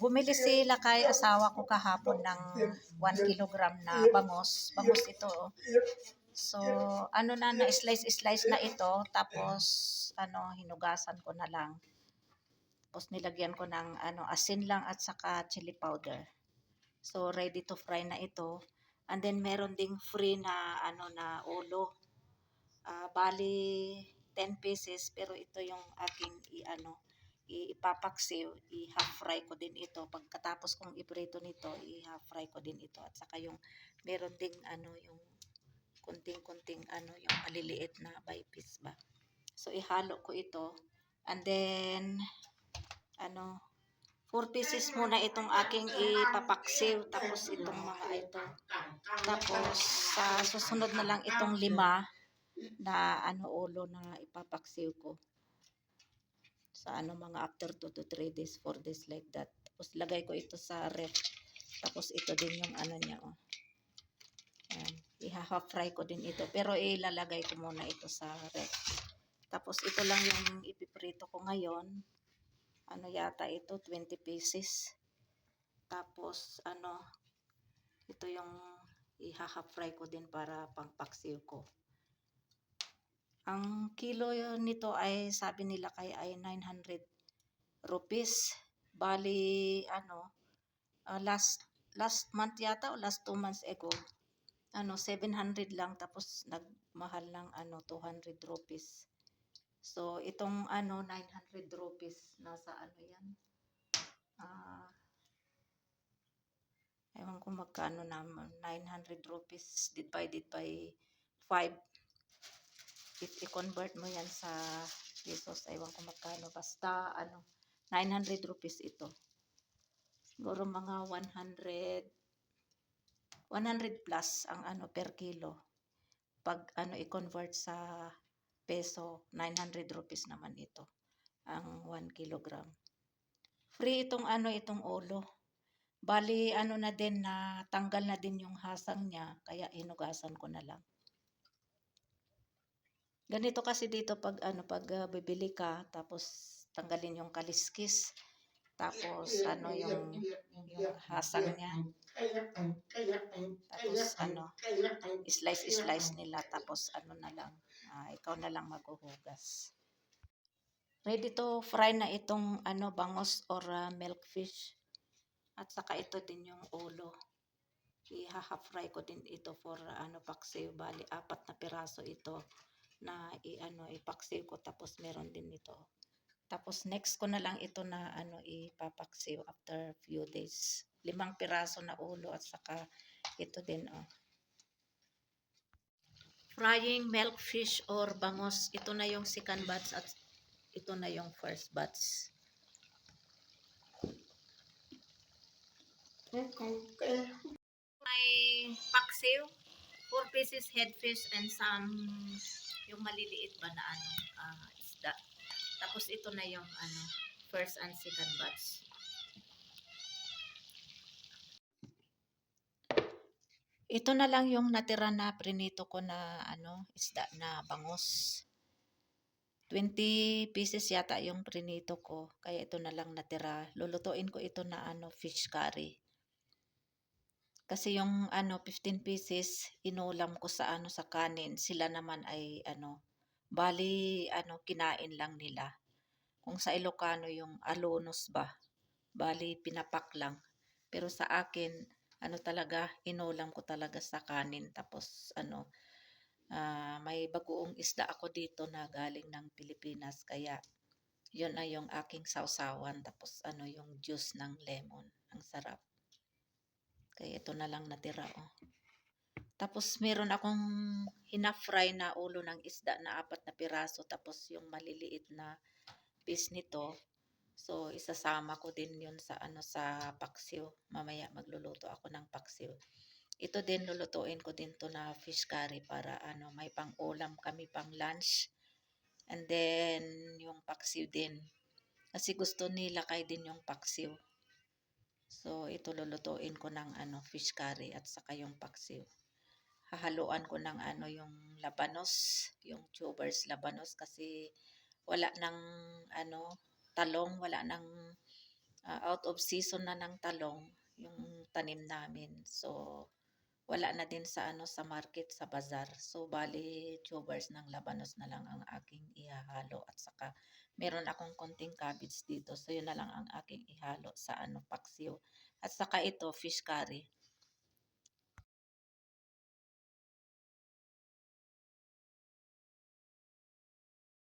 Bumili sila kay asawa ko kahapon ng 1 kilogram na bangos. Bangos ito. Oh. So, ano na slice na ito. Tapos, hinugasan ko na lang. Tapos, nilagyan ko ng asin lang at saka chili powder. So, ready to fry na ito. And then, meron ding free na, na ulo. Bali, 10 pieces. Pero ito yung aking, ipapaksiw, i-half fry ko din ito. Pagkatapos kong iprito nito, i-half fry ko din ito. At saka yung, meron ding, yung kunting-kunting, yung maliliit na by piece ba. So, ihalo ko ito. And then, 4 pieces muna itong aking ipapaksiw. Tapos, itong mga ito. Tapos, sa susunod na lang itong 5 na, ulo na ipapaksiw ko. Sa mga after 2 to 3 days, 4 days like that. Tapos lagay ko ito sa ref. Tapos ito din yung niya. Oh. I-half fry ko din ito. Pero ilalagay ko muna ito sa ref. Tapos ito lang yung ipiprito ko ngayon. Yata ito, 20 pieces. Tapos ito yung i-half fry ko din para pangpaksiw ko. Ang kilo nito ay sabi nila kay ay 900 rupees. Bali, last month yata o last 2 months ago, 700 lang. Tapos, nagmahal ng 200 rupees. So, itong 900 rupees, nasa yan? Ewan ko magkano naman. 900 rupees divided by 5. If i-convert mo yan sa pesos, ewan ko magkano. Basta, 900 rupees ito. Siguro mga 100 plus ang per kilo. Pag i-convert sa peso, 900 rupees naman ito. Ang 1 kilogram. Free itong itong ulo. Bali, na din na tanggal na din yung hasang niya. Kaya hinugasan ko na lang. Ganito kasi dito pag bibili ka, tapos tanggalin yung kaliskis. Tapos yung hasang niya. Tapos slice nila. Tapos na lang. Ikaw na lang maghuhugas. Ready to fry na itong bangos or milkfish. At saka ito din yung ulo. I-half fry ko din ito for paksiw. Bali 4 na piraso ito na ipaksiw ko. Tapos meron din ito. Tapos next ko na lang ito na ipapaksiw after few days. 5 piraso na ulo at saka ito din Frying milkfish or bangos. Ito na yung second batch at ito na yung first batch. May paksiw, 4 pieces headfish and some yung maliliit ba na isda. Tapos ito na yung first and second batch. Ito na lang yung natira na prinito ko na isda na bangos. 20 pieces yata yung prinito ko. Kaya ito na lang natira. Lulutuin ko ito na fish curry. Kasi yung 15 pieces inulam ko sa sa kanin. Sila naman ay bali kinain lang nila. Kung sa Ilocano yung alonos ba. Bali pinapak lang. Pero sa akin talaga inulam ko talaga sa kanin. Tapos may bagoong isda ako dito na galing ng Pilipinas. Kaya yun na yung aking sausawan. Tapos yung juice ng lemon. Ang sarap. Kaya ito na lang natira Tapos meron akong hina-fry na ulo ng isda na 4 na piraso. Tapos yung maliliit na piece nito. So isasama ko din yun sa sa paksiw. Mamaya magluluto ako ng paksiw. Ito din lulutuin ko din to na fish curry para may pang-ulam kami pang lunch. And then yung paksiw din. Kasi gusto nila kay din yung paksiw. So ito lulutuin ko ng fish curry at saka yung paksiw. Hahaluan ko ng yung labanos, yung tubers labanos kasi wala nang talong, wala nang out of season na ng talong yung tanim namin. So, wala na din sa ano, sa market, sa bazar. So, bale tubers ng labanos na lang ang aking ihahalo at saka meron akong konting cabbage dito. So, yun na lang ang aking ihalo sa ano, paksiw. At saka ito, fish curry.